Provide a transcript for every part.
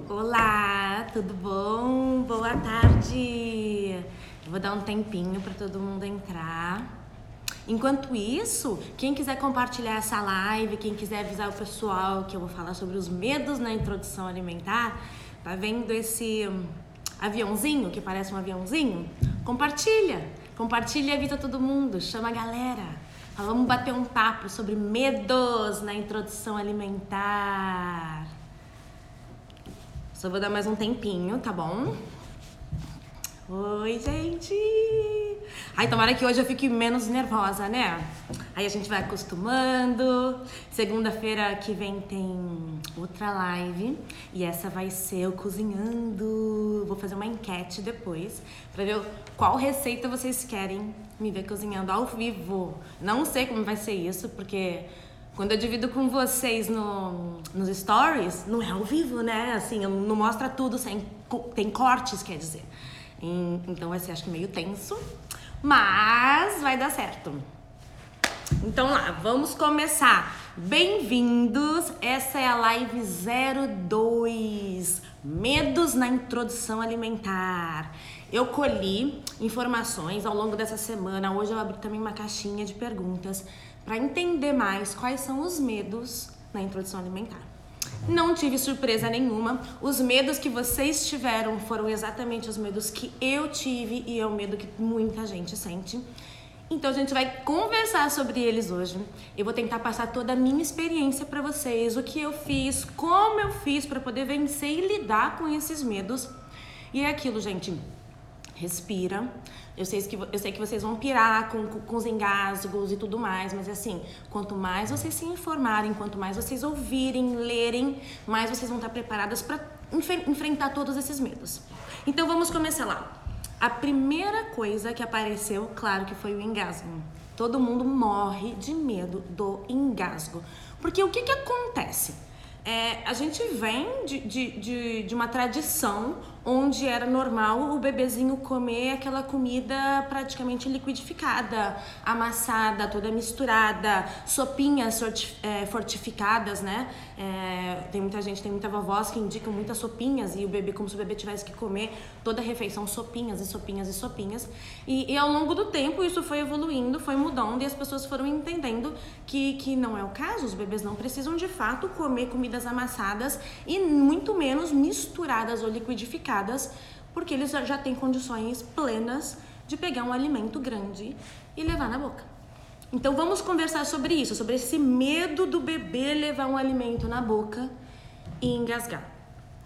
Olá, tudo bom? Boa tarde! Eu vou dar um tempinho para todo mundo entrar. Enquanto isso, quem quiser compartilhar essa live, quem quiser avisar o pessoal que eu vou falar sobre os medos na introdução alimentar, tá vendo esse aviãozinho que parece um aviãozinho? Compartilha e avisa todo mundo, chama a galera. Vamos bater um papo sobre medos na introdução alimentar. Só vou dar mais um tempinho, tá bom? Oi, gente! Ai, tomara que hoje eu fique menos nervosa, né? Aí a gente vai acostumando. Segunda-feira que vem tem outra live. E essa vai ser eu cozinhando. Vou fazer uma enquete depois pra ver qual receita vocês querem me ver cozinhando ao vivo. Não sei como vai ser isso, porque quando eu divido com vocês nos stories, não é ao vivo, né? Assim, não mostra tudo, tem cortes, quer dizer. Então vai ser, acho que meio tenso, mas vai dar certo. Então lá, vamos começar. Bem-vindos, essa é a live 02, Medos na Introdução Alimentar. Eu colhi informações ao longo dessa semana, hoje eu abri também uma caixinha de perguntas para entender mais quais são os medos na introdução alimentar. Não tive surpresa nenhuma. Os medos que vocês tiveram foram exatamente os medos que eu tive e é o medo que muita gente sente. Então a gente vai conversar sobre eles hoje. Eu vou tentar passar toda a minha experiência para vocês, o que eu fiz, como eu fiz para poder vencer e lidar com esses medos. E é aquilo, gente. Respira. Eu sei que vocês vão pirar com os engasgos e tudo mais, mas assim, quanto mais vocês se informarem, quanto mais vocês ouvirem, lerem, mais vocês vão estar preparadas para enfrentar todos esses medos. Então vamos começar lá. A primeira coisa que apareceu, claro que foi o engasgo. Todo mundo morre de medo do engasgo. Porque o que acontece? A gente vem de uma tradição onde era normal o bebezinho comer aquela comida praticamente liquidificada, amassada, toda misturada, sopinhas fortificadas, né? Tem muita vovós que indicam muitas sopinhas e o bebê, como se o bebê tivesse que comer toda a refeição, sopinhas e sopinhas e sopinhas. E ao longo do tempo isso foi evoluindo, foi mudando e as pessoas foram entendendo que não é o caso, os bebês não precisam de fato comer comidas amassadas e muito menos misturadas ou liquidificadas, porque eles já têm condições plenas de pegar um alimento grande e levar na boca. Então vamos conversar sobre isso, sobre esse medo do bebê levar um alimento na boca e engasgar.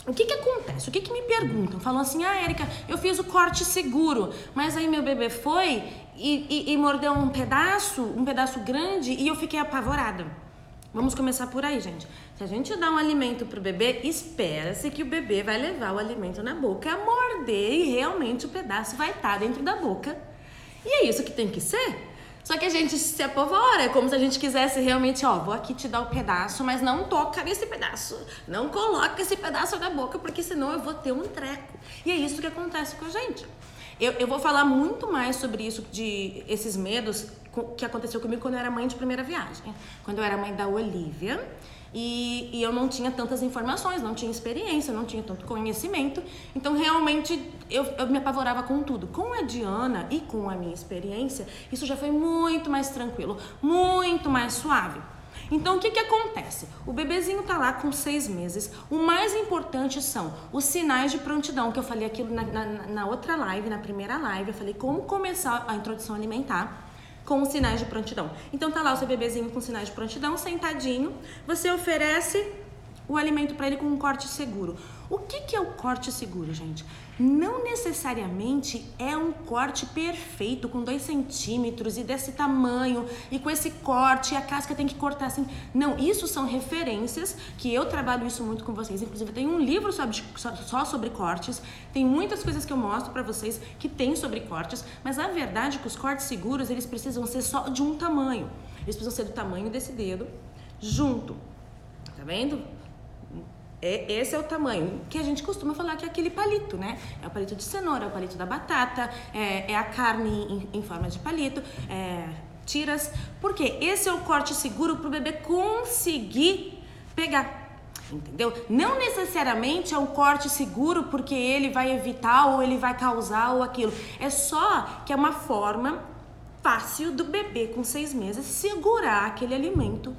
O que acontece? O que me perguntam? Falam assim, Érica, eu fiz o corte seguro, mas aí meu bebê foi e mordeu um pedaço grande e eu fiquei apavorada. Vamos começar por aí, gente. Se a gente dá um alimento pro bebê, espera-se que o bebê vai levar o alimento na boca, morder e realmente o pedaço vai estar dentro da boca. E é isso que tem que ser. Só que a gente se apavora, é como se a gente quisesse realmente, vou aqui te dar o pedaço, mas não toca nesse pedaço. Não coloca esse pedaço na boca, porque senão eu vou ter um treco. E é isso que acontece com a gente. Eu vou falar muito mais sobre isso, esses medos que aconteceu comigo quando eu era mãe de primeira viagem. Quando eu era mãe da Olivia e eu não tinha tantas informações, não tinha experiência, não tinha tanto conhecimento. Então, realmente, eu me apavorava com tudo. Com a Diana e com a minha experiência, isso já foi muito mais tranquilo, muito mais suave. Então, o que acontece? O bebezinho tá lá com 6 meses. O mais importante são os sinais de prontidão, que eu falei aqui na outra live, na primeira live. Eu falei como começar a introdução alimentar com os sinais de prontidão. Então, tá lá o seu bebezinho com sinais de prontidão, sentadinho. Você oferece o alimento para ele com um corte seguro. O que é o corte seguro, gente? Não necessariamente é um corte perfeito, com 2 centímetros e desse tamanho, e com esse corte, e a casca tem que cortar assim. Não, isso são referências, que eu trabalho isso muito com vocês. Inclusive, tem um livro só sobre cortes, tem muitas coisas que eu mostro pra vocês que tem sobre cortes, mas a verdade é que os cortes seguros, eles precisam ser só de um tamanho. Eles precisam ser do tamanho desse dedo, junto. Tá vendo? Esse é o tamanho que a gente costuma falar que é aquele palito, né? É o palito de cenoura, é o palito da batata, é a carne em forma de palito, tiras. Porque esse é o corte seguro para o bebê conseguir pegar. entendeu? Não necessariamente é um corte seguro porque ele vai evitar ou ele vai causar ou aquilo. É só que é uma forma fácil do bebê com 6 meses segurar aquele alimento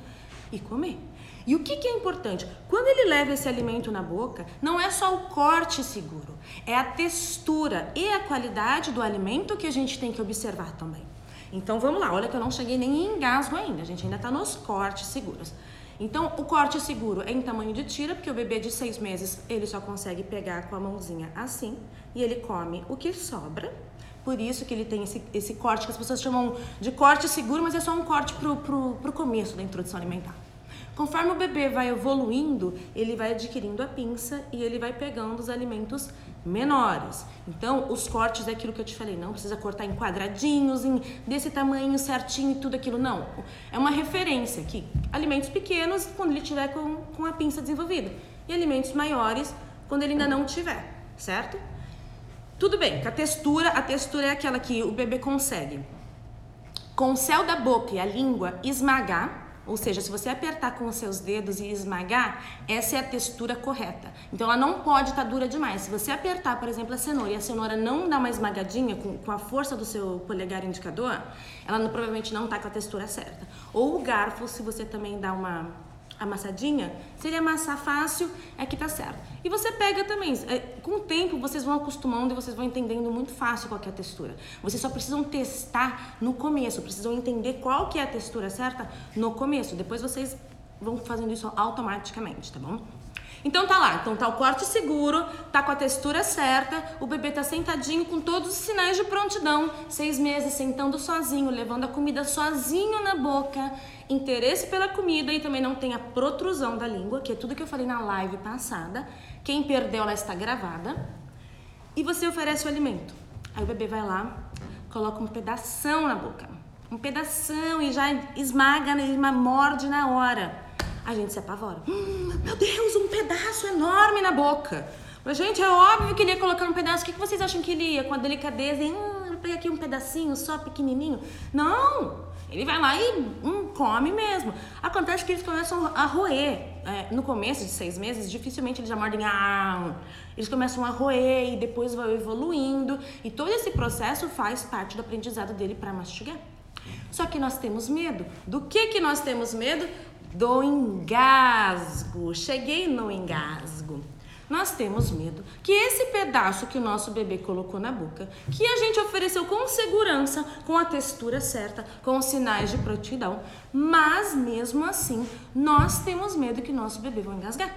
e comer. E o que é importante? Quando ele leva esse alimento na boca, não é só o corte seguro, é a textura e a qualidade do alimento que a gente tem que observar também. Então vamos lá, olha que eu não cheguei nem em engasgo ainda, a gente ainda tá nos cortes seguros. Então o corte seguro é em tamanho de tira, porque o bebê de 6 meses ele só consegue pegar com a mãozinha assim e ele come o que sobra. Por isso que ele tem esse corte que as pessoas chamam de corte seguro, mas é só um corte pro começo da introdução alimentar. Conforme o bebê vai evoluindo, ele vai adquirindo a pinça e ele vai pegando os alimentos menores. Então, os cortes é aquilo que eu te falei, não precisa cortar em quadradinhos, desse tamanho certinho e tudo aquilo, não. É uma referência aqui. Alimentos pequenos, quando ele tiver com a pinça desenvolvida. E alimentos maiores, quando ele ainda não tiver, certo? Tudo bem, que a textura é aquela que o bebê consegue, com o céu da boca e a língua, esmagar. Ou seja, se você apertar com os seus dedos e esmagar, essa é a textura correta. Então, ela não pode estar dura demais. Se você apertar, por exemplo, a cenoura e a cenoura não dá uma esmagadinha com a força do seu polegar indicador, ela provavelmente não está com a textura certa. Ou o garfo, se você também dá uma amassadinha, se ele amassar fácil, é que tá certo. E você pega também, com o tempo vocês vão acostumando e vocês vão entendendo muito fácil qual que é a textura. Vocês só precisam testar no começo, precisam entender qual que é a textura certa no começo. Depois vocês vão fazendo isso automaticamente, tá bom? Então tá lá, então tá o corte seguro, tá com a textura certa, o bebê tá sentadinho com todos os sinais de prontidão, 6 meses sentando sozinho, levando a comida sozinho na boca, interesse pela comida e também não tem a protrusão da língua, que é tudo que eu falei na live passada. Quem perdeu, ela está gravada. E você oferece o alimento. Aí o bebê vai lá, coloca um pedação na boca, um pedação e já esmaga, ele morde na hora. A gente se apavora. Meu Deus, um pedaço enorme na boca. Mas, gente, é óbvio que ele ia colocar um pedaço. O que vocês acham que ele ia? Com a delicadeza e eu peguei aqui um pedacinho só pequenininho. Não! Ele vai lá e come mesmo. Acontece que eles começam a roer. No começo de 6 meses, dificilmente eles já mordem. Eles começam a roer e depois vão evoluindo. E todo esse processo faz parte do aprendizado dele para mastigar. Só que nós temos medo. Do que nós temos medo? Do engasgo. Cheguei no engasgo. Nós temos medo que esse pedaço que o nosso bebê colocou na boca, que a gente ofereceu com segurança, com a textura certa, com os sinais de prontidão, mas mesmo assim, nós temos medo que nosso bebê vai engasgar.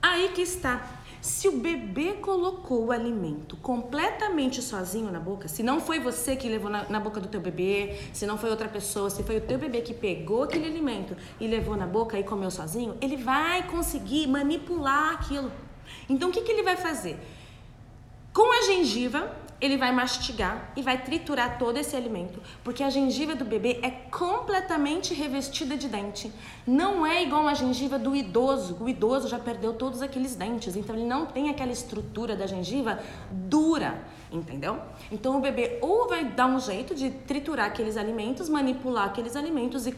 Aí que está. Se o bebê colocou o alimento completamente sozinho na boca, se não foi você que levou na boca do teu bebê, se não foi outra pessoa, se foi o teu bebê que pegou aquele alimento e levou na boca e comeu sozinho, ele vai conseguir manipular aquilo. Então, o que ele vai fazer? Com a gengiva, ele vai mastigar e vai triturar todo esse alimento, porque a gengiva do bebê é completamente revestida de dente. Não é igual a gengiva do idoso. O idoso já perdeu todos aqueles dentes, então ele não tem aquela estrutura da gengiva dura, entendeu? Então o bebê ou vai dar um jeito de triturar aqueles alimentos, manipular aqueles alimentos e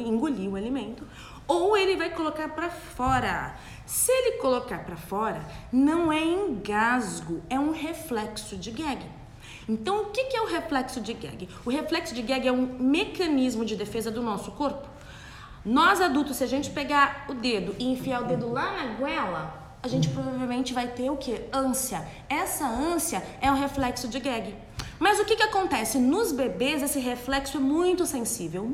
engolir o alimento, ou ele vai colocar para fora. Se ele colocar para fora, não é engasgo, é um reflexo de gag. Então, o que é o reflexo de gag? O reflexo de gag é um mecanismo de defesa do nosso corpo. Nós adultos, se a gente pegar o dedo e enfiar o dedo lá na goela, a gente provavelmente vai ter o quê? Ânsia. Essa ânsia é um reflexo de gag. Mas o que acontece? Nos bebês, esse reflexo é muito sensível,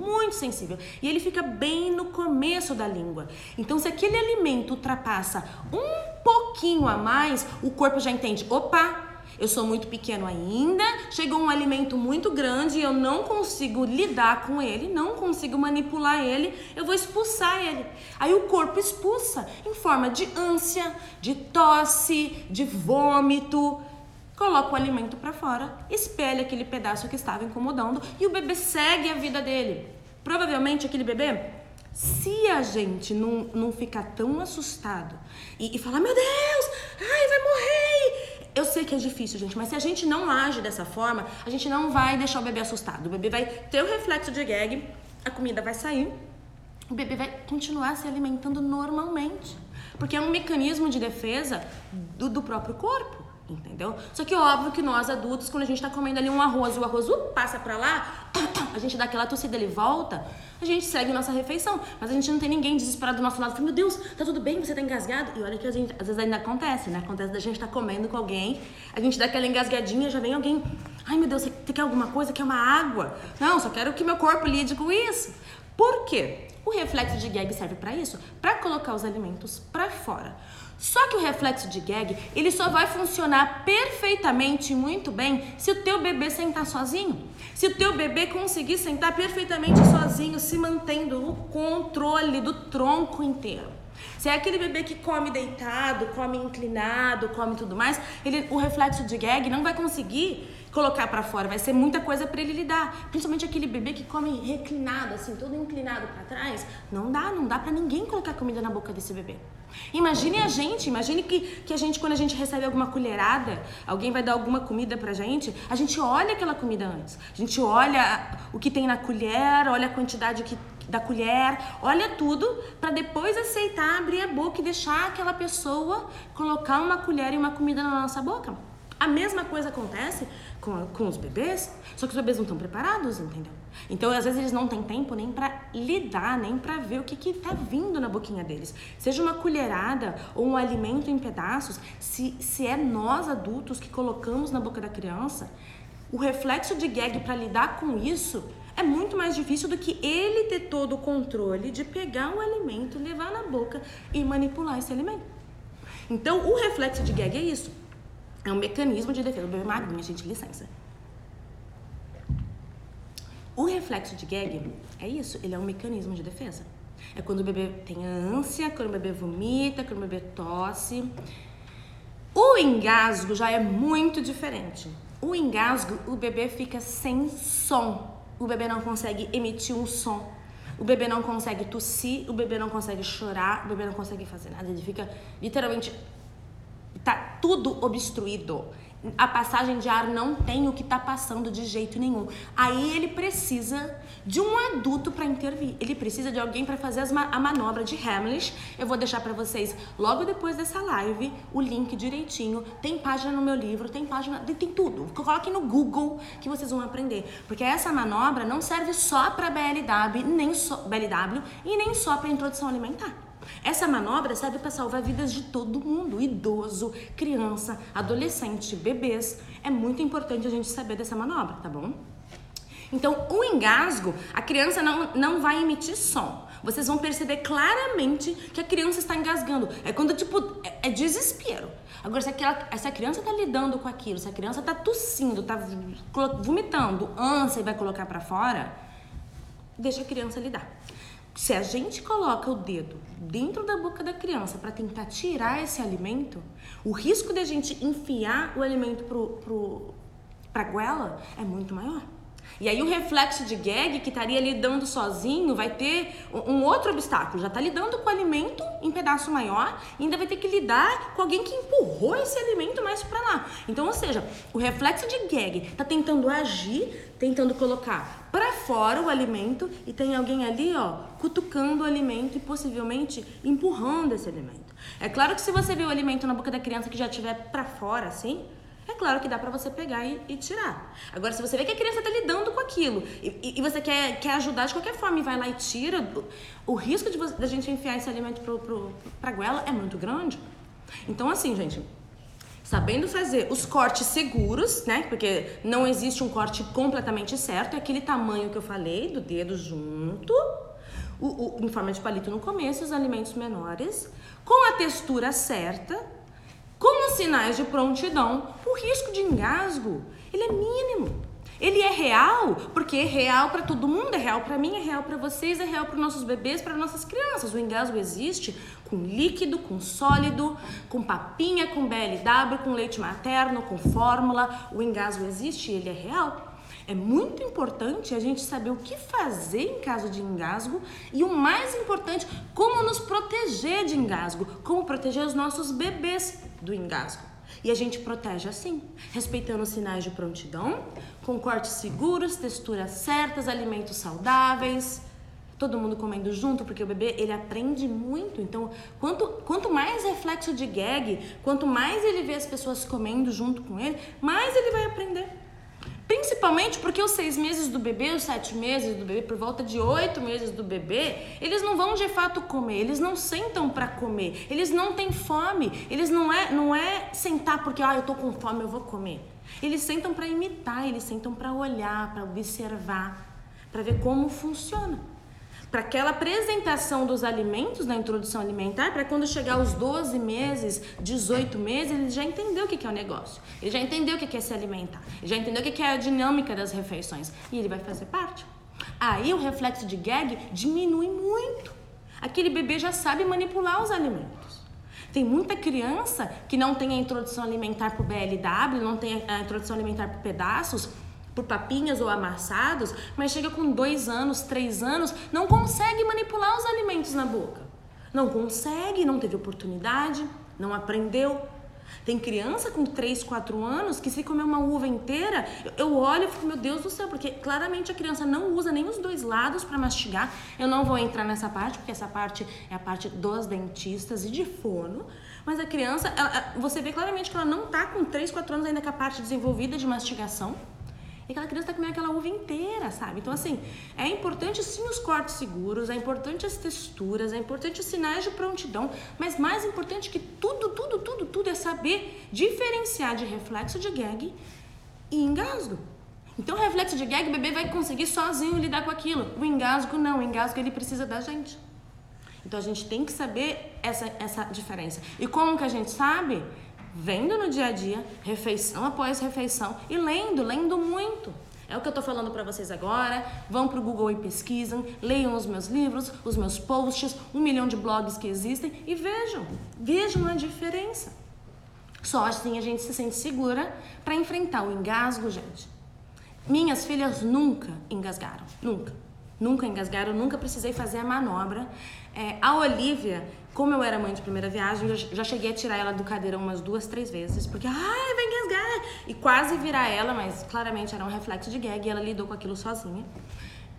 e ele fica bem no começo da língua. Então, se aquele alimento ultrapassa um pouquinho a mais, o corpo já entende, opa, eu sou muito pequeno ainda, chegou um alimento muito grande e eu não consigo lidar com ele, não consigo manipular ele, eu vou expulsar ele. Aí o corpo expulsa em forma de ânsia, de tosse, de vômito. Coloca o alimento para fora, espelha aquele pedaço que estava incomodando e o bebê segue a vida dele. Provavelmente aquele bebê, se a gente não ficar tão assustado e falar, meu Deus, ai, vai morrer. Eu sei que é difícil, gente, mas se a gente não age dessa forma, a gente não vai deixar o bebê assustado. O bebê vai ter o reflexo de gag, a comida vai sair, o bebê vai continuar se alimentando normalmente. Porque é um mecanismo de defesa do próprio corpo, entendeu? Só que óbvio que nós adultos, quando a gente tá comendo ali um arroz e o arroz passa pra lá, a gente dá aquela tossida, ele volta, a gente segue nossa refeição. Mas a gente não tem ninguém desesperado do nosso lado, fala, meu Deus, tá tudo bem, você tá engasgado? E olha que a gente, às vezes ainda acontece, né? Acontece da gente tá comendo com alguém, a gente dá aquela engasgadinha, já vem alguém, ai meu Deus, você quer alguma coisa? Quer uma água? Não, só quero que meu corpo lide com isso. Por quê? O reflexo de gag serve pra isso, pra colocar os alimentos pra fora. Só que o reflexo de gag, ele só vai funcionar perfeitamente e muito bem se o teu bebê sentar sozinho. Se o teu bebê conseguir sentar perfeitamente sozinho, se mantendo no controle do tronco inteiro. Se é aquele bebê que come deitado, come inclinado, come tudo mais, o reflexo de gag não vai conseguir colocar pra fora, vai ser muita coisa pra ele lidar. Principalmente aquele bebê que come reclinado, assim, todo inclinado pra trás. Não dá pra ninguém colocar comida na boca desse bebê. Imagine que a gente, quando a gente recebe alguma colherada, alguém vai dar alguma comida pra gente, a gente olha aquela comida antes. A gente olha o que tem na colher, olha a quantidade da colher, olha tudo pra depois aceitar, abrir a boca e deixar aquela pessoa colocar uma colher e uma comida na nossa boca. A mesma coisa acontece com os bebês, só que os bebês não estão preparados, entendeu? Então, às vezes, eles não têm tempo nem pra lidar, nem pra ver o que tá vindo na boquinha deles. Seja uma colherada ou um alimento em pedaços, se é nós adultos que colocamos na boca da criança, o reflexo de gag pra lidar com isso é muito mais difícil do que ele ter todo o controle de pegar um alimento, levar na boca e manipular esse alimento. Então, o reflexo de gag é isso. É um mecanismo de defesa. O bebê magrinho, gente, licença. O reflexo de gag é isso, ele é um mecanismo de defesa. É quando o bebê tem ânsia, quando o bebê vomita, quando o bebê tosse. O engasgo já é muito diferente. O engasgo, o bebê fica sem som. O bebê não consegue emitir um som. O bebê não consegue tossir, o bebê não consegue chorar, o bebê não consegue fazer nada. Ele fica literalmente... Tá tudo obstruído. A passagem de ar não tem o que tá passando de jeito nenhum. Aí ele precisa de um adulto para intervir. Ele precisa de alguém para fazer a manobra de Heimlich. Eu vou deixar para vocês logo depois dessa live o link direitinho. Tem página no meu livro, tem tudo. Coloquem no Google que vocês vão aprender. Porque essa manobra não serve só para BLW e nem só para introdução alimentar. Essa manobra serve para salvar vidas de todo mundo, idoso, criança, adolescente, bebês. É muito importante a gente saber dessa manobra, tá bom? Então, o engasgo, a criança não vai emitir som. Vocês vão perceber claramente que a criança está engasgando. É quando, tipo, é desespero. Agora, se a criança tá lidando com aquilo, se a criança tá tossindo, tá vomitando, ânsia e vai colocar para fora, deixa a criança lidar. Se a gente coloca o dedo dentro da boca da criança para tentar tirar esse alimento, o risco de a gente enfiar o alimento pra goela é muito maior. E aí o reflexo de gag, que estaria lidando sozinho, vai ter um outro obstáculo. Já tá lidando com o alimento em pedaço maior e ainda vai ter que lidar com alguém que empurrou esse alimento mais pra lá. Então, ou seja, o reflexo de gag tá tentando agir, tentando colocar pra fora o alimento e tem alguém ali, ó, cutucando o alimento e possivelmente empurrando esse alimento. É claro que se você vê o alimento na boca da criança que já estiver pra fora, assim, é claro que dá pra você pegar e tirar. Agora, se você vê que a criança tá lidando com aquilo e você quer ajudar de qualquer forma e vai lá e tira, o risco da gente enfiar esse alimento pra goela é muito grande. Então, assim, gente, sabendo fazer os cortes seguros, né? Porque não existe um corte completamente certo, é aquele tamanho que eu falei, do dedo junto, em forma de palito no começo, os alimentos menores, com a textura certa, com os sinais de prontidão, o risco de engasgo, ele é mínimo. Ele é real, porque é real para todo mundo, é real para mim, é real para vocês, é real para os nossos bebês, para nossas crianças. O engasgo existe com líquido, com sólido, com papinha, com BLW, com leite materno, com fórmula. O engasgo existe e ele é real. É muito importante a gente saber o que fazer em caso de engasgo e o mais importante, como nos proteger de engasgo, como proteger os nossos bebês do engasgo. E a gente protege assim, respeitando os sinais de prontidão, com cortes seguros, texturas certas, alimentos saudáveis, todo mundo comendo junto, porque o bebê, ele aprende muito. Então, quanto mais reflexo de gag, quanto mais ele vê as pessoas comendo junto com ele, mais ele vai aprender. Principalmente porque os 6 meses do bebê, os 7 meses do bebê, por volta de 8 meses do bebê, eles não vão de fato comer, eles não sentam para comer, eles não têm fome, eles não é sentar porque eu tô com fome, eu vou comer. Eles sentam para imitar, eles sentam para olhar, para observar, para ver como funciona. Para aquela apresentação dos alimentos na introdução alimentar, para quando chegar aos 12 meses, 18 meses, ele já entendeu o que é o negócio. Ele já entendeu o que é se alimentar. Ele já entendeu o que é a dinâmica das refeições. E ele vai fazer parte. Aí o reflexo de gag diminui muito. Aquele bebê já sabe manipular os alimentos. Tem muita criança que não tem a introdução alimentar por BLW, não tem a introdução alimentar por pedaços, por papinhas ou amassados, mas chega com 2 anos, 3 anos, não consegue manipular os alimentos na boca. Não consegue, não teve oportunidade, não aprendeu. Tem criança com 3, 4 anos que se comer uma uva inteira, eu olho e fico, meu Deus do céu, porque claramente a criança não usa nem os 2 lados para mastigar. Eu não vou entrar nessa parte, porque essa parte é a parte dos dentistas e de fono. Mas a criança, você vê claramente que ela não tá com 3, 4 anos ainda com a parte desenvolvida de mastigação. E aquela criança tá comendo aquela uva inteira, sabe? Então, assim, é importante sim os cortes seguros, é importante as texturas, é importante os sinais de prontidão, mas mais importante que tudo é saber diferenciar de reflexo de gag e engasgo. Então, o reflexo de gag, o bebê vai conseguir sozinho lidar com aquilo. O engasgo, não. O engasgo, ele precisa da gente. Então, a gente tem que saber essa diferença. E como que a gente sabe? Vendo no dia a dia, refeição após refeição e lendo muito. É o que eu tô falando para vocês agora. Vão pro Google e pesquisam, leiam os meus livros, os meus posts, 1 milhão de blogs que existem e vejam a diferença. Só assim a gente se sente segura para enfrentar o engasgo, gente. Minhas filhas nunca engasgaram, nunca engasgaram, nunca precisei fazer a manobra. A Olivia, como eu era mãe de primeira viagem, eu já cheguei a tirar ela do cadeirão umas 2, 3 vezes, porque, vai engasgar, e quase virar ela, mas claramente era um reflexo de gag e ela lidou com aquilo sozinha.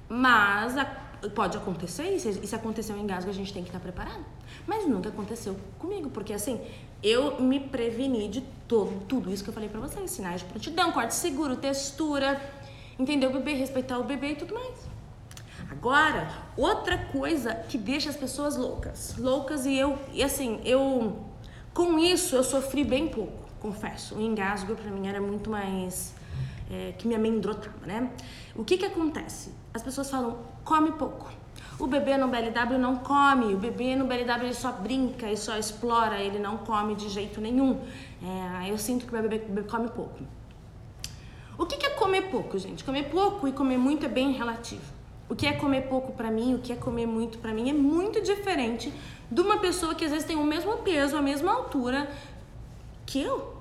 Mas pode acontecer, e se acontecer um engasgo, a gente tem que estar preparado. Mas nunca aconteceu comigo, porque assim, eu me preveni de tudo isso que eu falei pra vocês, sinais de prontidão, corte seguro, textura, entender o bebê, respeitar o bebê e tudo mais. Agora, outra coisa que deixa as pessoas loucas e assim, com isso eu sofri bem pouco, confesso. O engasgo pra mim era muito mais que me amedrontava, né? O que acontece? As pessoas falam, come pouco. O bebê no BLW não come, o bebê no BLW ele só brinca e só explora, ele não come de jeito nenhum. Eu sinto que o bebê come pouco. O que é comer pouco, gente? Comer pouco e comer muito é bem relativo. O que é comer pouco pra mim, o que é comer muito pra mim é muito diferente de uma pessoa que às vezes tem o mesmo peso, a mesma altura que eu.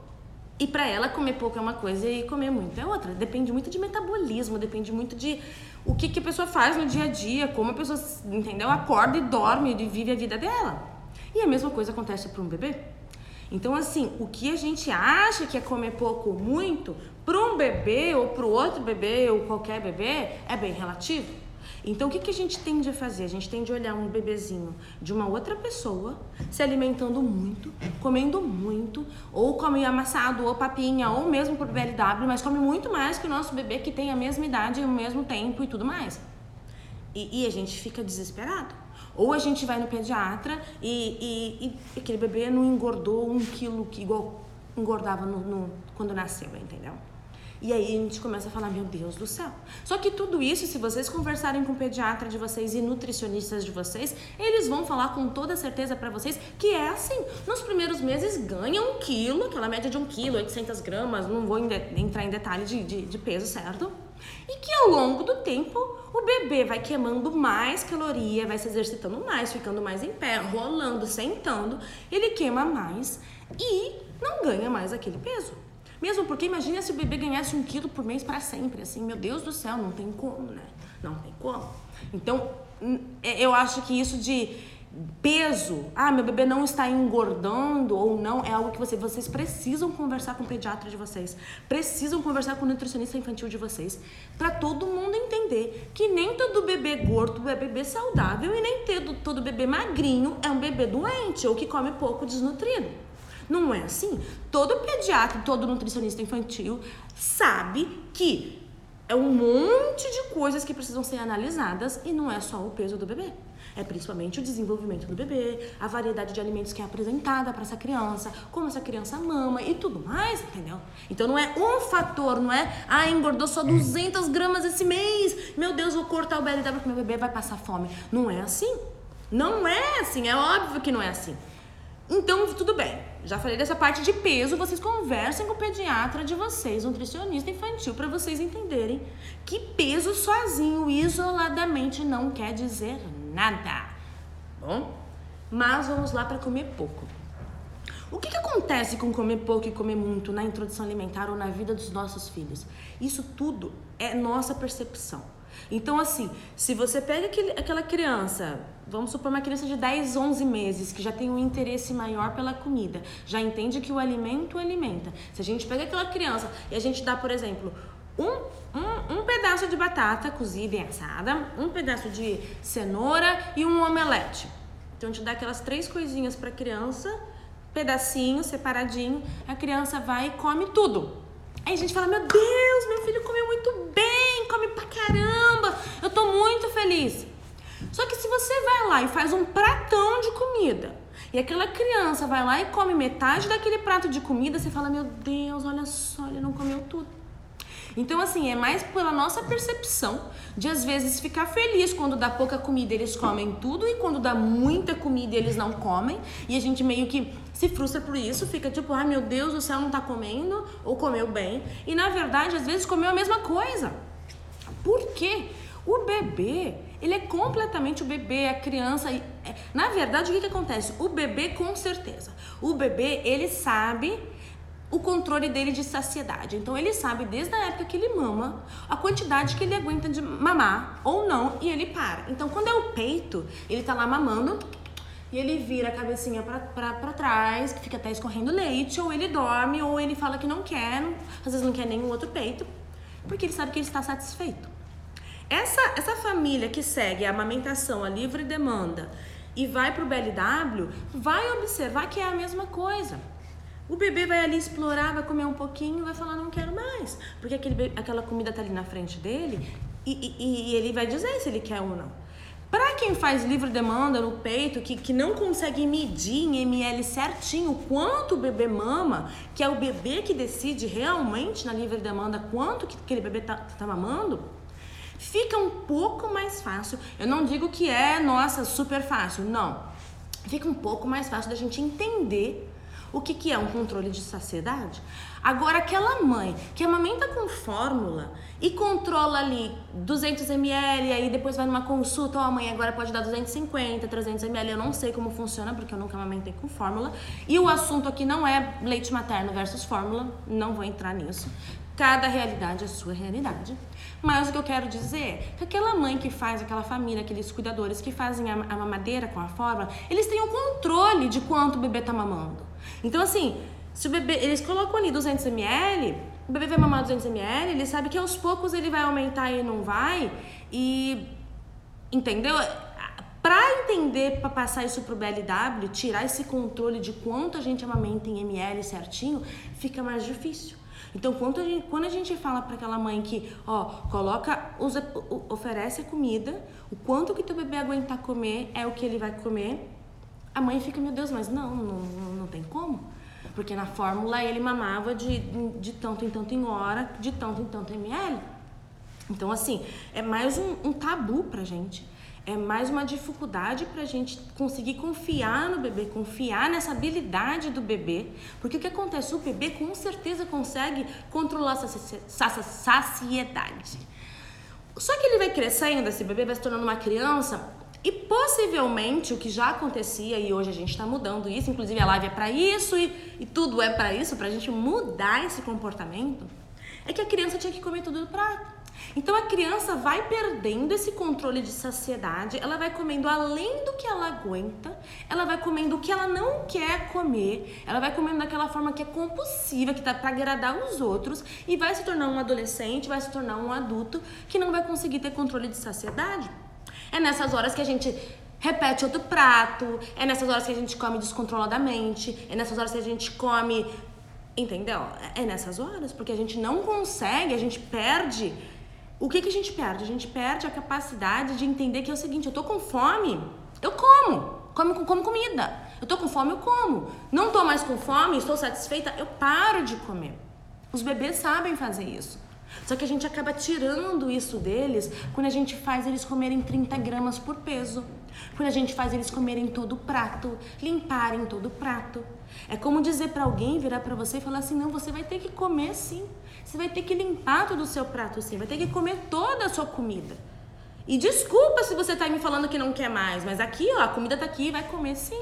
E pra ela comer pouco é uma coisa e comer muito é outra. Depende muito de metabolismo, depende muito de o que a pessoa faz no dia a dia, como a pessoa, entendeu? Acorda e dorme e vive a vida dela. E a mesma coisa acontece para um bebê. Então, assim, o que a gente acha que é comer pouco ou muito, para um bebê ou para o outro bebê ou qualquer bebê, é bem relativo. Então, o que a gente tem de fazer? A gente tem de olhar um bebezinho de uma outra pessoa, se alimentando muito, comendo muito, ou come amassado, ou papinha, ou mesmo por BLW, mas come muito mais que o nosso bebê que tem a mesma idade, o mesmo tempo e tudo mais. E a gente fica desesperado. Ou a gente vai no pediatra e aquele bebê não engordou 1 quilo igual engordava quando nasceu, entendeu? E aí a gente começa a falar, meu Deus do céu. Só que tudo isso, se vocês conversarem com o pediatra de vocês e nutricionistas de vocês, eles vão falar com toda certeza pra vocês que é assim. Nos primeiros meses ganha 1 quilo, aquela média de 1 quilo, 800 gramas, não vou entrar em detalhe de peso, certo? E que ao longo do tempo, o bebê vai queimando mais caloria, vai se exercitando mais, ficando mais em pé, rolando, sentando, ele queima mais e não ganha mais aquele peso. Mesmo porque imagina se o bebê ganhasse 1 quilo por mês para sempre, assim, meu Deus do céu, não tem como, né? Não tem como. Então, eu acho que isso de Peso, meu bebê não está engordando ou não, é algo que vocês precisam conversar com o pediatra de vocês, precisam conversar com o nutricionista infantil de vocês, para todo mundo entender que nem todo bebê gordo é bebê saudável e nem todo bebê magrinho é um bebê doente ou que come pouco desnutrido. Não é assim. Todo pediatra, todo nutricionista infantil sabe que é um monte de coisas que precisam ser analisadas e não é só o peso do bebê. É principalmente o desenvolvimento do bebê, a variedade de alimentos que é apresentada para essa criança, como essa criança mama e tudo mais, entendeu? Então não é um fator, não é, engordou só 200 gramas esse mês, meu Deus, vou cortar o BLW porque meu bebê vai passar fome. Não é assim. Não é assim, é óbvio que não é assim. Então, tudo bem. Já falei dessa parte de peso, vocês conversem com o pediatra de vocês, nutricionista infantil, para vocês entenderem que peso sozinho, isoladamente, não quer dizer nada. Bom, mas vamos lá para comer pouco. O que acontece com comer pouco e comer muito na introdução alimentar ou na vida dos nossos filhos? Isso tudo é nossa percepção. Então, assim, se você pega aquela criança, vamos supor uma criança de 10, 11 meses, que já tem um interesse maior pela comida, já entende que o alimento alimenta. Se a gente pega aquela criança e a gente dá, por exemplo, um pedaço de batata cozida e assada, um pedaço de cenoura e um omelete. Então, a gente dá aquelas 3 coisinhas para a criança, pedacinho, separadinho, a criança vai e come tudo. Aí a gente fala, meu Deus, meu filho comeu muito bem, come pra caramba, eu tô muito feliz. Só que se você vai lá e faz um pratão de comida, e aquela criança vai lá e come metade daquele prato de comida, você fala, meu Deus, olha só, ele não comeu tudo. Então, assim, é mais pela nossa percepção de, às vezes, ficar feliz quando dá pouca comida eles comem tudo e quando dá muita comida eles não comem. E a gente meio que se frustra por isso, fica tipo, meu Deus do céu, não tá comendo ou comeu bem. E, na verdade, às vezes comeu a mesma coisa. Por quê? O bebê, ele é completamente o bebê, a criança. Na verdade, o que acontece? O bebê, com certeza. O bebê, ele sabe o controle dele de saciedade. Então ele sabe desde a época que ele mama a quantidade que ele aguenta de mamar ou não e ele para. Então quando é o peito, ele tá lá mamando e ele vira a cabecinha pra trás, que fica até escorrendo leite, ou ele dorme, ou ele fala que não quer, às vezes não quer nenhum outro peito, porque ele sabe que ele está satisfeito. Essa família que segue a amamentação, a livre demanda e vai pro BLW, vai observar que é a mesma coisa. O bebê vai ali explorar, vai comer um pouquinho, vai falar, não quero mais. Porque aquela comida tá ali na frente dele e ele vai dizer se ele quer ou não. Para quem faz livre demanda no peito, que não consegue medir em ml certinho quanto o bebê mama, que é o bebê que decide realmente na livre demanda quanto que aquele bebê tá mamando, fica um pouco mais fácil. Eu não digo que é, nossa, super fácil, não. Fica um pouco mais fácil da gente entender o que é um controle de saciedade. Agora, aquela mãe que amamenta com fórmula e controla ali 200 ml, aí depois vai numa consulta, a mãe agora pode dar 250, 300 ml, eu não sei como funciona, porque eu nunca amamentei com fórmula. E o assunto aqui não é leite materno versus fórmula, não vou entrar nisso. Cada realidade é a sua realidade. Mas o que eu quero dizer é que aquela mãe que faz, aquela família, aqueles cuidadores que fazem a mamadeira com a fórmula, eles têm o controle de quanto o bebê tá mamando. Então, assim, se o bebê, eles colocam ali 200 ml, o bebê vai mamar 200 ml, ele sabe que aos poucos ele vai aumentar e não vai, e entendeu? Para entender, para passar isso pro BLW, tirar esse controle de quanto a gente amamenta em ml certinho, fica mais difícil. Então, quando a gente fala para aquela mãe que, oferece a comida, o quanto que teu bebê aguentar comer é o que ele vai comer, a mãe fica, meu Deus, mas não tem como. Porque na fórmula ele mamava de tanto em tanto em hora, de tanto em tanto ml. Então, assim, é mais um tabu pra gente. É mais uma dificuldade pra gente conseguir confiar no bebê, confiar nessa habilidade do bebê. Porque o que acontece? O bebê com certeza consegue controlar essa saciedade. Só que ele vai crescendo, esse bebê vai se tornando uma criança e possivelmente o que já acontecia, e hoje a gente está mudando isso, inclusive a live é para isso e tudo é para isso, pra gente mudar esse comportamento, é que a criança tinha que comer tudo do prato. Então a criança vai perdendo esse controle de saciedade, ela vai comendo além do que ela aguenta, ela vai comendo o que ela não quer comer, ela vai comendo daquela forma que é compulsiva, que tá para agradar os outros, e vai se tornar um adolescente, vai se tornar um adulto que não vai conseguir ter controle de saciedade. É nessas horas que a gente repete outro prato, é nessas horas que a gente come descontroladamente, é nessas horas que a gente come, entendeu? É nessas horas, porque a gente não consegue, a gente perde. O que a gente perde? A gente perde a capacidade de entender que é o seguinte: eu tô com fome, eu como comida. Eu tô com fome, eu como. Não tô mais com fome, estou satisfeita, eu paro de comer. Os bebês sabem fazer isso. Só que a gente acaba tirando isso deles quando a gente faz eles comerem 30 gramas por peso. Quando a gente faz eles comerem todo o prato, limparem todo o prato. É como dizer pra alguém, virar pra você e falar assim: não, você vai ter que comer sim. Você vai ter que limpar todo o seu prato sim. Vai ter que comer toda a sua comida. E desculpa se você tá me falando que não quer mais, mas aqui, ó, a comida tá aqui e vai comer sim.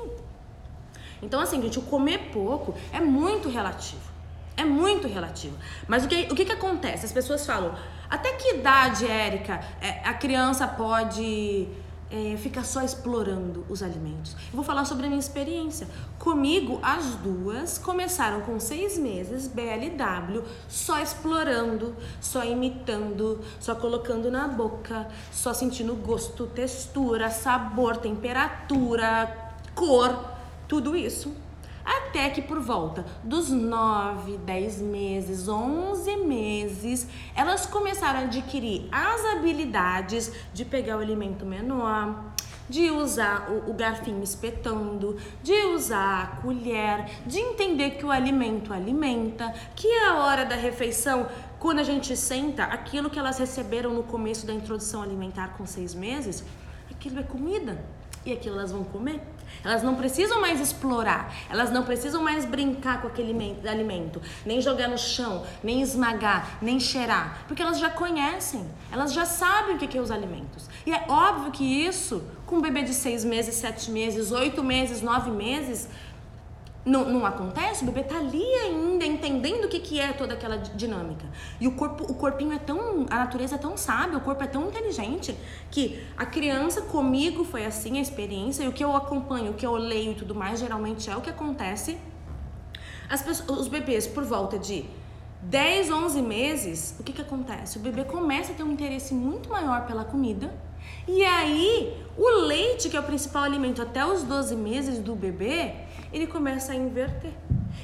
Então, assim, gente, o comer pouco é muito relativo. É muito relativo. Mas o que acontece? As pessoas falam: até que idade, Érica, a criança pode ficar só explorando os alimentos? Eu vou falar sobre a minha experiência. Comigo, as duas começaram com 6 meses, BLW, só explorando, só imitando, só colocando na boca, só sentindo gosto, textura, sabor, temperatura, cor, tudo isso. Até que por volta dos 9, 10 meses, 11 meses, elas começaram a adquirir as habilidades de pegar o alimento menor, de usar o garfinho espetando, de usar a colher, de entender que o alimento alimenta, que a hora da refeição, quando a gente senta, aquilo que elas receberam no começo da introdução alimentar com 6 meses, aquilo é comida e aquilo elas vão comer. Elas não precisam mais explorar, elas não precisam mais brincar com aquele alimento, nem jogar no chão, nem esmagar, nem cheirar, porque elas já conhecem, elas já sabem o que é os alimentos. E é óbvio que isso, com um bebê de 6 meses, 7 meses, 8 meses, 9 meses, não acontece. O bebê tá ali ainda entendendo o que é toda aquela dinâmica. E o corpinho é tão, a natureza é tão sábia, o corpo é tão inteligente que a criança, comigo foi assim a experiência, e o que eu acompanho, o que eu leio e tudo mais, geralmente é o que acontece. Os bebês por volta de 10, 11 meses, o que acontece? O bebê começa a ter um interesse muito maior pela comida, e aí o leite, que é o principal alimento até os 12 meses do bebê, ele começa a inverter.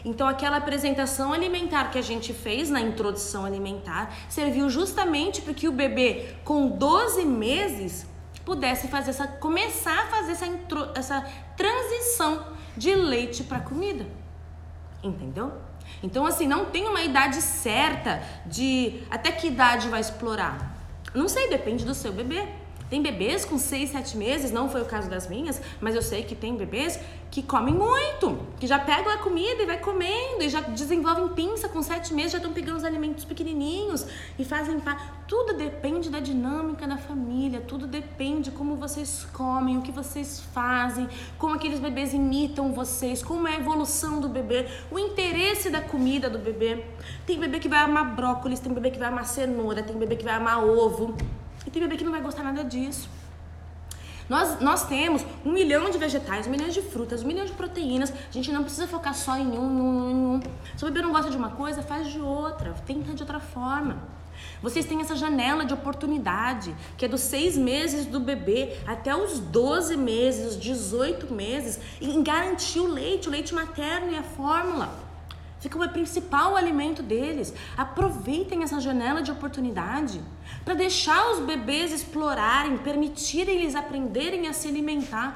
Então aquela apresentação alimentar que a gente fez na introdução alimentar serviu justamente para que o bebê com 12 meses pudesse começar a fazer essa transição de leite para comida. Entendeu? Então, assim, não tem uma idade certa de até que idade vai explorar. Não sei, depende do seu bebê. Tem bebês com 6, 7 meses, não foi o caso das minhas, mas eu sei que tem bebês que comem muito, que já pegam a comida e vai comendo, e já desenvolvem pinça com 7 meses, já estão pegando os alimentos pequenininhos e fazem tudo depende da dinâmica da família, tudo depende como vocês comem, o que vocês fazem, como aqueles bebês imitam vocês, como é a evolução do bebê, o interesse da comida do bebê. Tem bebê que vai amar brócolis, tem bebê que vai amar cenoura, tem bebê que vai amar ovo. E tem bebê que não vai gostar nada disso. Nós temos 1 milhão de vegetais, 1 milhão de frutas, 1 milhão de proteínas. A gente não precisa focar só em um. Se o bebê não gosta de uma coisa, faz de outra. Tenta de outra forma. Vocês têm essa janela de oportunidade, que é dos 6 meses do bebê até os 12 meses, os 18 meses, em garantir o leite materno e a fórmula. Fica o principal alimento deles. Aproveitem essa janela de oportunidade para deixar os bebês explorarem, permitirem eles aprenderem a se alimentar.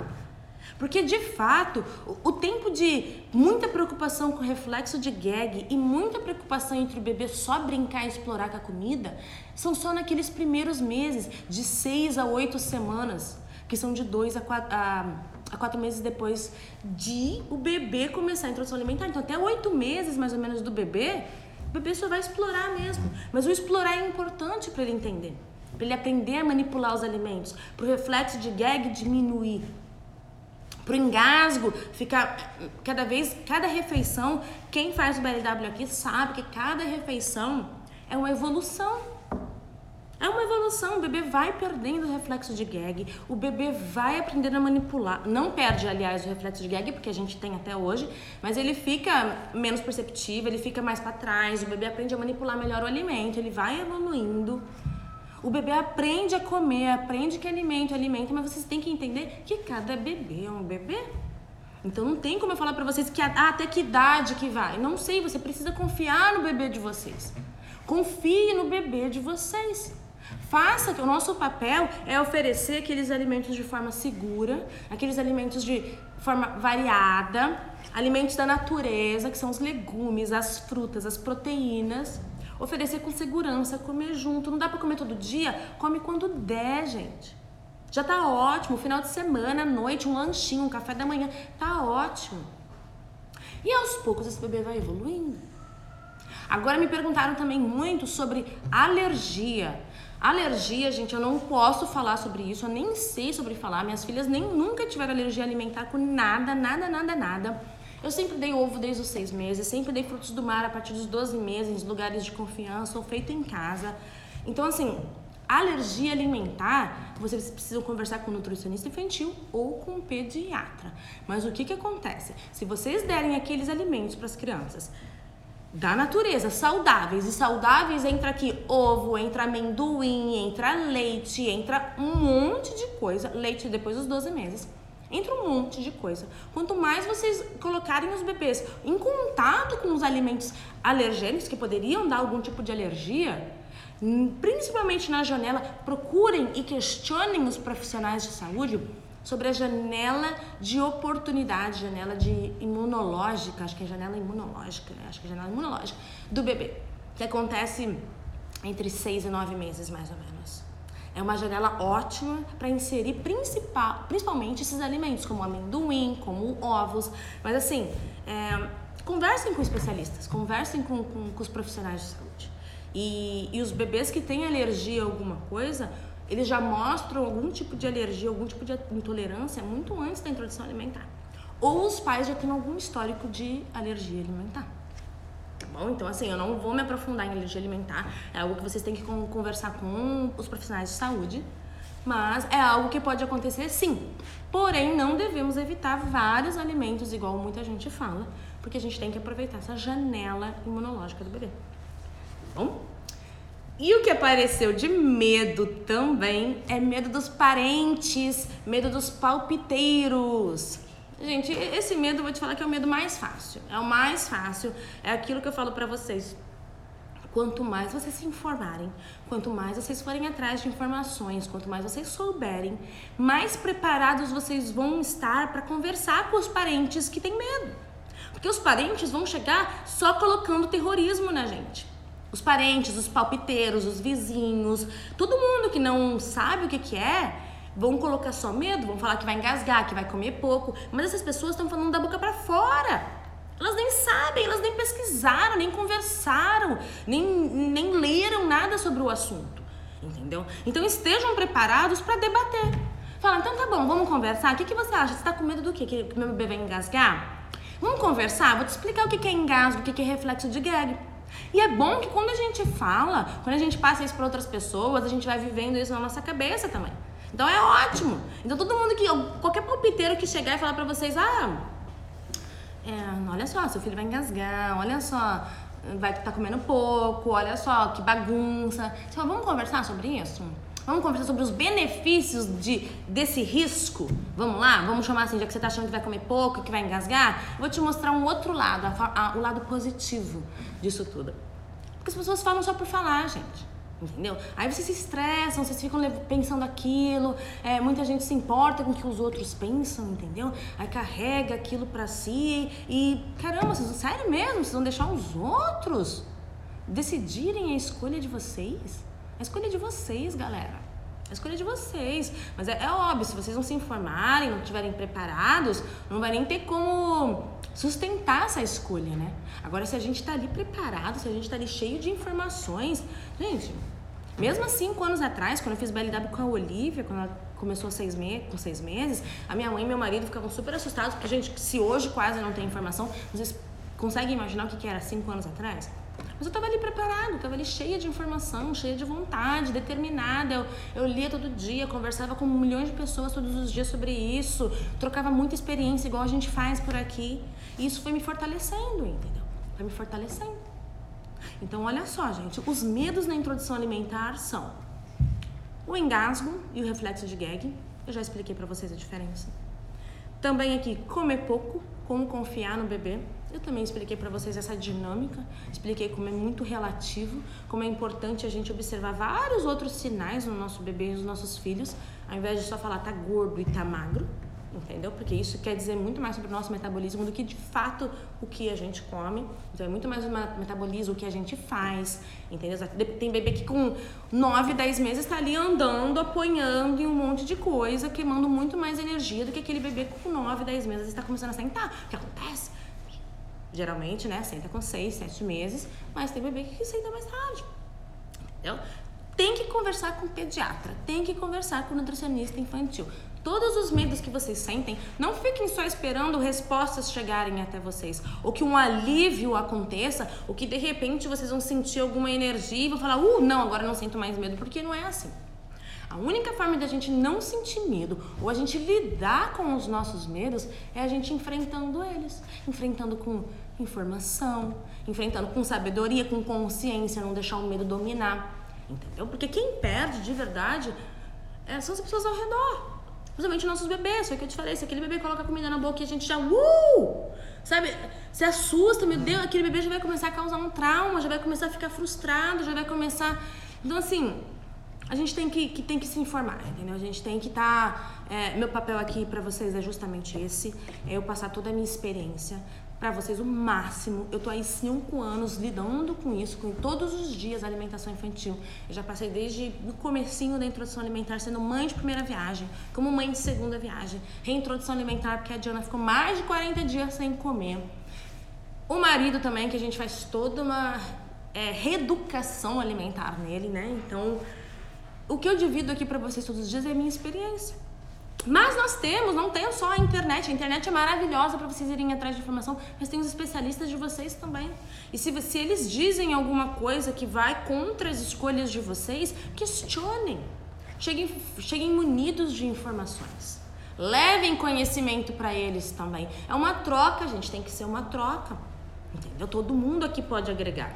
Porque, de fato, o tempo de muita preocupação com reflexo de gag e muita preocupação entre o bebê só brincar e explorar com a comida são só naqueles primeiros meses, de 6 a 8 semanas, que são de 2 a 4 meses depois de o bebê começar a introdução alimentar. Então, até 8 meses, mais ou menos, do bebê, o bebê só vai explorar mesmo. Mas o explorar é importante para ele entender, para ele aprender a manipular os alimentos, para o reflexo de gag diminuir, para o engasgo ficar cada refeição. Quem faz o BLW aqui sabe que cada refeição É uma evolução. É uma evolução, o bebê vai perdendo o reflexo de gag, o bebê vai aprendendo a manipular. Não perde, aliás, o reflexo de gag, porque a gente tem até hoje, mas ele fica menos perceptível, ele fica mais para trás, o bebê aprende a manipular melhor o alimento, ele vai evoluindo. O bebê aprende a comer, aprende que alimento, mas vocês têm que entender que cada bebê é um bebê. Então não tem como eu falar para vocês que até que idade que vai. Não sei, você precisa confiar no bebê de vocês. Confie no bebê de vocês. Faça que o nosso papel é oferecer aqueles alimentos de forma segura, aqueles alimentos de forma variada, alimentos da natureza, que são os legumes, as frutas, as proteínas. Oferecer com segurança, comer junto. Não dá pra comer todo dia? Come quando der, gente. Já tá ótimo. Final de semana, à noite, um lanchinho, um café da manhã. Tá ótimo. E aos poucos esse bebê vai evoluindo. Agora me perguntaram também muito sobre alergia. Alergia, gente, eu não posso falar sobre isso, eu nem sei sobre falar. Minhas filhas nunca tiveram alergia alimentar com nada. Eu sempre dei ovo desde os 6 meses, sempre dei frutos do mar a partir dos 12 meses, em lugares de confiança, ou feito em casa. Então, assim, alergia alimentar, vocês precisam conversar com um nutricionista infantil ou com um pediatra. Mas o que acontece? Se vocês derem aqueles alimentos para as crianças da natureza, saudáveis, e saudáveis entra aqui ovo, entra amendoim, entra leite, entra um monte de coisa, leite depois dos 12 meses, entra um monte de coisa. Quanto mais vocês colocarem os bebês em contato com os alimentos alergênicos que poderiam dar algum tipo de alergia, principalmente na janela, procurem e questionem os profissionais de saúde sobre a janela de oportunidade, janela de imunológica, acho que é janela imunológica, né? Acho que é janela imunológica do bebê, que acontece entre 6 e 9 meses, mais ou menos. É uma janela ótima para inserir principalmente esses alimentos, como amendoim, como ovos. Mas assim, conversem com especialistas, conversem com os profissionais de saúde. E os bebês que têm alergia a alguma coisa, eles já mostram algum tipo de alergia, algum tipo de intolerância muito antes da introdução alimentar. Ou os pais já têm algum histórico de alergia alimentar. Tá bom? Então, assim, eu não vou me aprofundar em alergia alimentar. É algo que vocês têm que conversar com os profissionais de saúde. Mas é algo que pode acontecer sim. Porém, não devemos evitar vários alimentos, igual muita gente fala, porque a gente tem que aproveitar essa janela imunológica do bebê. Tá bom? E o que apareceu de medo também é medo dos parentes, medo dos palpiteiros. Gente, esse medo eu vou te falar que é o medo mais fácil. É o mais fácil, é aquilo que eu falo pra vocês. Quanto mais vocês se informarem, quanto mais vocês forem atrás de informações, quanto mais vocês souberem, mais preparados vocês vão estar para conversar com os parentes que têm medo. Porque os parentes vão chegar só colocando terrorismo na gente. Os parentes, os palpiteiros, os vizinhos, todo mundo que não sabe o que é, vão colocar só medo, vão falar que vai engasgar, que vai comer pouco, mas essas pessoas estão falando da boca pra fora. Elas nem sabem, elas nem pesquisaram, nem conversaram, nem leram nada sobre o assunto, entendeu? Então estejam preparados para debater. Fala, então tá bom, vamos conversar, o que você acha? Você tá com medo do quê? Que meu bebê vai engasgar? Vamos conversar? Vou te explicar o que é engasgo, o que é reflexo de gag. E é bom que quando a gente fala, quando a gente passa isso para outras pessoas, a gente vai vivendo isso na nossa cabeça também. Então é ótimo. Então todo mundo qualquer palpiteiro que chegar e falar para vocês, olha só, seu filho vai engasgar, olha só, vai estar comendo pouco, olha só, que bagunça. Você fala, vamos conversar sobre isso? Vamos conversar sobre os benefícios desse risco? Vamos lá? Vamos chamar assim, já que você tá achando que vai comer pouco, que vai engasgar? Eu vou te mostrar um outro lado, o lado positivo disso tudo. Porque as pessoas falam só por falar, gente. Entendeu? Aí vocês se estressam, vocês ficam pensando aquilo, muita gente se importa com o que os outros pensam, entendeu? Aí carrega aquilo pra si e, caramba, sério mesmo, vocês vão deixar os outros decidirem a escolha de vocês? A escolha de vocês, galera. A escolha de vocês. Mas é óbvio, se vocês não se informarem, não estiverem preparados, não vai nem ter como sustentar essa escolha, né? Agora, se a gente tá ali preparado, se a gente tá ali cheio de informações... Gente, mesmo há 5 anos atrás, quando eu fiz BLW com a Olivia, quando ela começou com 6 meses, a minha mãe e meu marido ficavam super assustados, porque, gente, se hoje quase não tem informação, vocês conseguem imaginar o que era 5 anos atrás? Mas eu tava ali preparada, tava ali cheia de informação, cheia de vontade, determinada. Eu lia todo dia, conversava com milhões de pessoas todos os dias sobre isso, trocava muita experiência, igual a gente faz por aqui. E isso foi me fortalecendo, entendeu? Foi me fortalecendo. Então, olha só, gente, os medos na introdução alimentar são o engasgo e o reflexo de gag. Eu já expliquei pra vocês a diferença. Também aqui, comer pouco, como confiar no bebê. Eu também expliquei pra vocês essa dinâmica, expliquei como é muito relativo, como é importante a gente observar vários outros sinais no nosso bebê e nos nossos filhos, ao invés de só falar tá gordo e tá magro, entendeu? Porque isso quer dizer muito mais sobre o nosso metabolismo do que de fato o que a gente come. Então é muito mais o metabolismo, o que a gente faz, entendeu? Tem bebê que com 9, 10 meses tá ali andando, apanhando em um monte de coisa, queimando muito mais energia do que aquele bebê que com 9, 10 meses está começando a sentar. O que acontece? Geralmente, né, senta com 6, 7 meses, mas tem bebê que senta mais tarde, entendeu? Tem que conversar com o pediatra, tem que conversar com o nutricionista infantil. Todos os medos que vocês sentem, não fiquem só esperando respostas chegarem até vocês, ou que um alívio aconteça, ou que de repente vocês vão sentir alguma energia e vão falar, não, agora não sinto mais medo, porque não é assim. A única forma de a gente não sentir medo ou a gente lidar com os nossos medos é a gente enfrentando eles, enfrentando com informação, enfrentando com sabedoria, com consciência, não deixar o medo dominar, entendeu? Porque quem perde de verdade são as pessoas ao redor, principalmente nossos bebês. Foi o que eu te falei, se aquele bebê coloca comida na boca e a gente já, sabe, se assusta, meu Deus, aquele bebê já vai começar a causar um trauma, já vai começar a ficar frustrado, já vai começar... Então, assim... A gente tem que se informar, entendeu? A gente tem que estar... meu papel aqui pra vocês é justamente esse. É eu passar toda a minha experiência pra vocês o máximo. Eu tô aí 5 anos lidando com isso, com todos os dias a alimentação infantil. Eu já passei desde o comecinho da introdução alimentar, sendo mãe de primeira viagem, como mãe de segunda viagem. Reintrodução alimentar, porque a Diana ficou mais de 40 dias sem comer. O marido também, que a gente faz toda uma reeducação alimentar nele, né? Então... O que eu divido aqui pra vocês todos os dias é a minha experiência. Mas não tem só a internet. A internet é maravilhosa pra vocês irem atrás de informação, mas tem os especialistas de vocês também. E se eles dizem alguma coisa que vai contra as escolhas de vocês, questionem. Cheguem munidos de informações. Levem conhecimento pra eles também. É uma troca, gente, tem que ser uma troca. Entendeu? Todo mundo aqui pode agregar.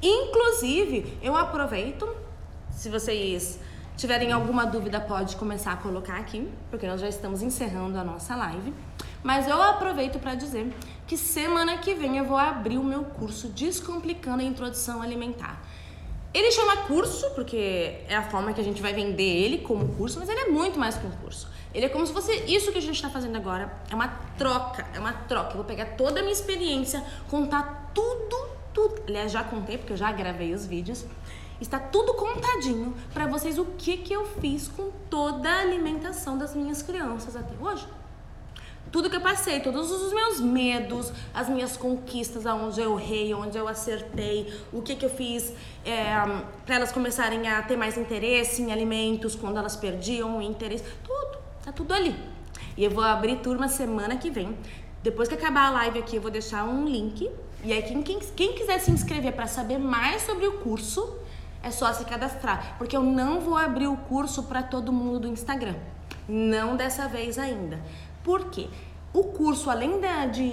Inclusive, eu aproveito... Se vocês tiverem alguma dúvida, pode começar a colocar aqui, porque nós já estamos encerrando a nossa live. Mas eu aproveito para dizer que semana que vem eu vou abrir o meu curso Descomplicando a Introdução Alimentar. Ele chama curso, porque é a forma que a gente vai vender ele como curso, mas ele é muito mais que um curso. Ele é como se fosse isso que a gente está fazendo agora. É uma troca, Eu vou pegar toda a minha experiência, contar tudo. Aliás, já contei, porque eu já gravei os vídeos. Está tudo contadinho para vocês o que eu fiz com toda a alimentação das minhas crianças até hoje. Tudo que eu passei, todos os meus medos, as minhas conquistas, aonde eu errei, onde eu acertei, o que eu fiz para elas começarem a ter mais interesse em alimentos, quando elas perdiam o interesse, tudo, tá tudo ali. E eu vou abrir turma semana que vem. Depois que acabar a live aqui, eu vou deixar um link. E aí quem quiser se inscrever para saber mais sobre o curso, é só se cadastrar, porque eu não vou abrir o curso para todo mundo do Instagram. Não dessa vez ainda. Por quê? O curso, além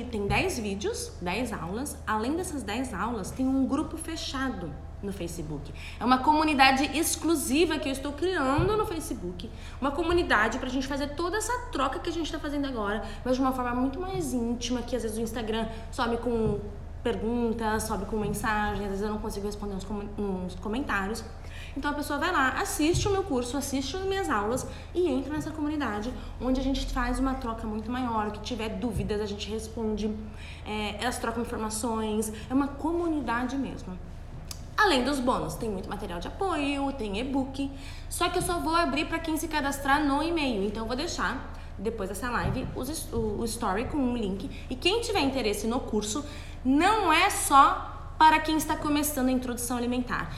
tem 10 vídeos, 10 aulas, além dessas 10 aulas, tem um grupo fechado no Facebook. É uma comunidade exclusiva que eu estou criando no Facebook. Uma comunidade pra gente fazer toda essa troca que a gente tá fazendo agora, mas de uma forma muito mais íntima, que às vezes o Instagram some com perguntas, sobe com mensagens, às vezes eu não consigo responder uns comentários. Então a pessoa vai lá, assiste o meu curso, assiste as minhas aulas e entra nessa comunidade, onde a gente faz uma troca muito maior. O que tiver dúvidas, a gente responde, elas trocam informações, é uma comunidade mesmo. Além dos bônus, tem muito material de apoio, tem e-book, só que eu só vou abrir para quem se cadastrar no e-mail, então eu vou deixar depois dessa live o story com um link. E quem tiver interesse no curso, não é só para quem está começando a introdução alimentar.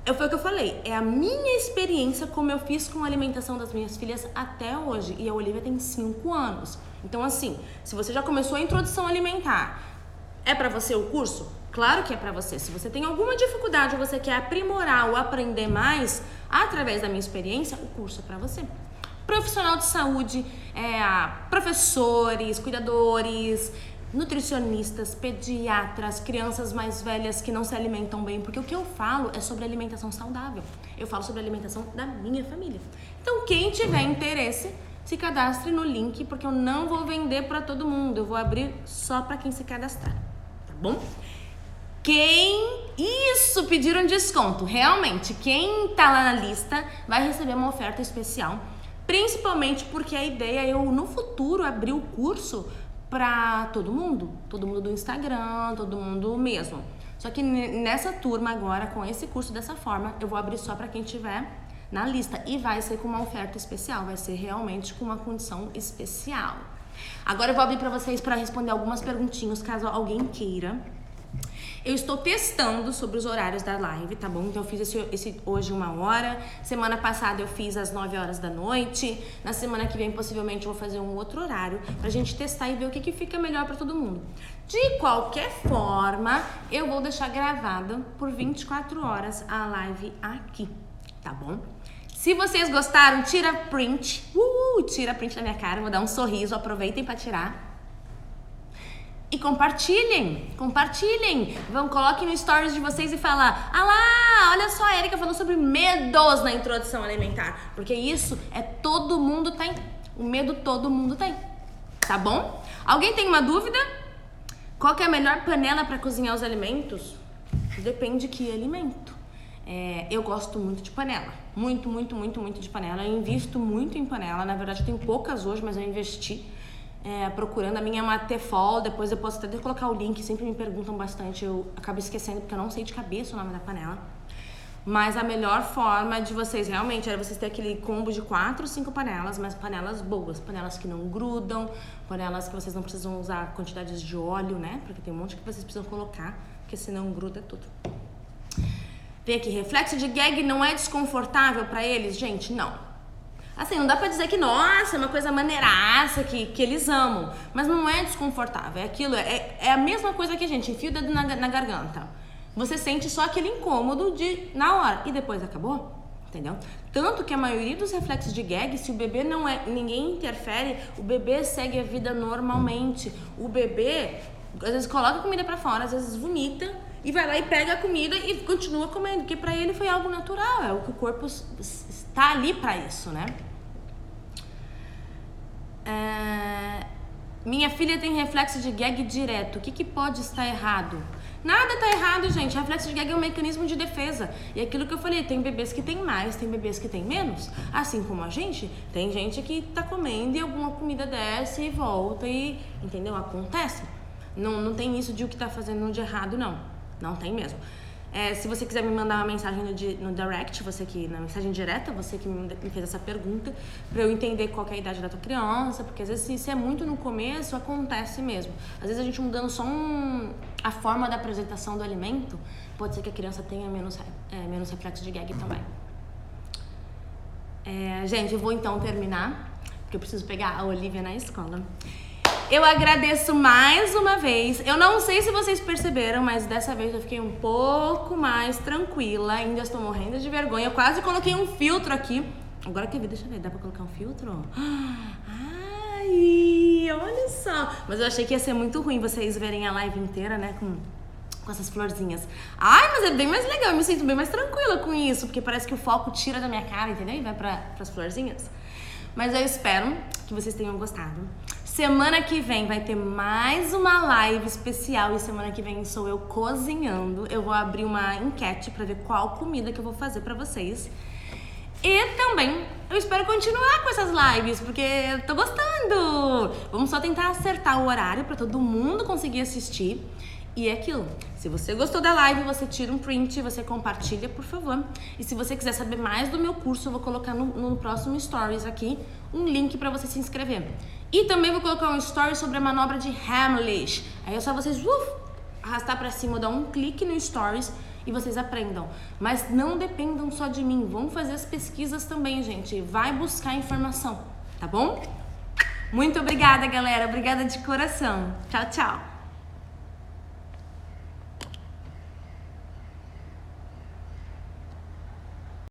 Foi o que eu falei, é a minha experiência como eu fiz com a alimentação das minhas filhas até hoje. E a Olivia tem 5 anos. Então assim, se você já começou a introdução alimentar, é para você o curso? Claro que é pra você. Se você tem alguma dificuldade ou você quer aprimorar ou aprender mais através da minha experiência, o curso é pra você. Profissional de saúde, professores, cuidadores, nutricionistas, pediatras, crianças mais velhas que não se alimentam bem, porque o que eu falo é sobre alimentação saudável. Eu falo sobre a alimentação da minha família. Então, quem tiver interesse, se cadastre no link, porque eu não vou vender para todo mundo. Eu vou abrir só para quem se cadastrar, tá bom? Pediram desconto. Realmente, quem tá lá na lista vai receber uma oferta especial, principalmente porque a ideia é eu, no futuro, abrir o curso pra todo mundo do Instagram, todo mundo mesmo. Só que nessa turma agora, com esse curso dessa forma, eu vou abrir só pra quem tiver na lista e vai ser com uma oferta especial, vai ser realmente com uma condição especial. Agora eu vou abrir pra vocês pra responder algumas perguntinhas, caso alguém queira. Eu estou testando sobre os horários da live, tá bom? Então eu fiz esse hoje 1 hora. Semana passada eu fiz às 9 horas da noite. Na semana que vem, possivelmente, eu vou fazer um outro horário pra gente testar e ver o que fica melhor pra todo mundo. De qualquer forma, eu vou deixar gravada por 24 horas a live aqui, tá bom? Se vocês gostaram, tira print. Tira print da minha cara, vou dar um sorriso, aproveitem pra tirar. E compartilhem. Coloquem no stories de vocês e falar: ah lá, olha só, a Erika falou sobre medos na introdução alimentar. Porque isso todo mundo tem. O medo todo mundo tem. Tá bom? Alguém tem uma dúvida? Qual que é a melhor panela para cozinhar os alimentos? Depende de que alimento. Eu gosto muito de panela. Muito de panela. Eu invisto muito em panela. Na verdade, eu tenho poucas hoje, mas eu investi. Procurando. A minha é uma Tefal, depois eu posso até colocar o link, sempre me perguntam bastante, eu acabo esquecendo porque eu não sei de cabeça o nome da panela. Mas a melhor forma de vocês realmente era vocês terem aquele combo de 4 ou 5 panelas, mas panelas boas, panelas que não grudam, panelas que vocês não precisam usar quantidades de óleo, né? Porque tem um monte que vocês precisam colocar, porque senão gruda tudo. Vem aqui, reflexo de gag não é desconfortável pra eles? Gente, não. Assim, não dá pra dizer que, nossa, é uma coisa maneiraça, que eles amam. Mas não é desconfortável, é a mesma coisa que a gente enfia o dedo na garganta. Você sente só aquele incômodo na hora e depois acabou, entendeu? Tanto que a maioria dos reflexos de gag, se o bebê ninguém interfere, o bebê segue a vida normalmente. O bebê, às vezes, coloca a comida pra fora, às vezes vomita e vai lá e pega a comida e continua comendo, porque pra ele foi algo natural, é o que o corpo está ali pra isso, né? Minha filha tem reflexo de gag direto, o que pode estar errado? Nada tá errado, gente. Reflexo de gag é um mecanismo de defesa. E aquilo que eu falei, tem bebês que tem mais, tem bebês que tem menos. Assim como a gente, tem gente que tá comendo e alguma comida desce e volta e, entendeu? Acontece. Não tem isso de o que tá fazendo de errado, não. Não tem mesmo. Se você quiser me mandar uma mensagem no direct, você que na mensagem direta, você que me fez essa pergunta, pra eu entender qual que é a idade da tua criança, porque às vezes se é muito no começo, acontece mesmo. Às vezes a gente mudando só a forma da apresentação do alimento, pode ser que a criança tenha menos reflexo de gag também. Gente, eu vou então terminar, porque eu preciso pegar a Olivia na escola. Eu agradeço mais uma vez. Eu não sei se vocês perceberam, mas dessa vez eu fiquei um pouco mais tranquila. Ainda estou morrendo de vergonha. Eu quase coloquei um filtro aqui. Agora que eu vi, deixa eu ver, dá pra colocar um filtro? Ai, olha só. Mas eu achei que ia ser muito ruim vocês verem a live inteira, né, com essas florzinhas. Ai, mas é bem mais legal. Eu me sinto bem mais tranquila com isso, porque parece que o foco tira da minha cara, entendeu? E vai pras florzinhas. Mas eu espero que vocês tenham gostado. Semana que vem vai ter mais uma live especial e semana que vem sou eu cozinhando. Eu vou abrir uma enquete pra ver qual comida que eu vou fazer pra vocês. E também eu espero continuar com essas lives, porque eu tô gostando. Vamos só tentar acertar o horário pra todo mundo conseguir assistir. E é aquilo, se você gostou da live, você tira um print, você compartilha, por favor. E se você quiser saber mais do meu curso, eu vou colocar no próximo Stories aqui um link pra você se inscrever. E também vou colocar um story sobre a manobra de Heimlich. Aí é só vocês arrastar pra cima, dar um clique no stories e vocês aprendam. Mas não dependam só de mim, vão fazer as pesquisas também, gente. Vai buscar informação, tá bom? Muito obrigada, galera. Obrigada de coração. Tchau, tchau.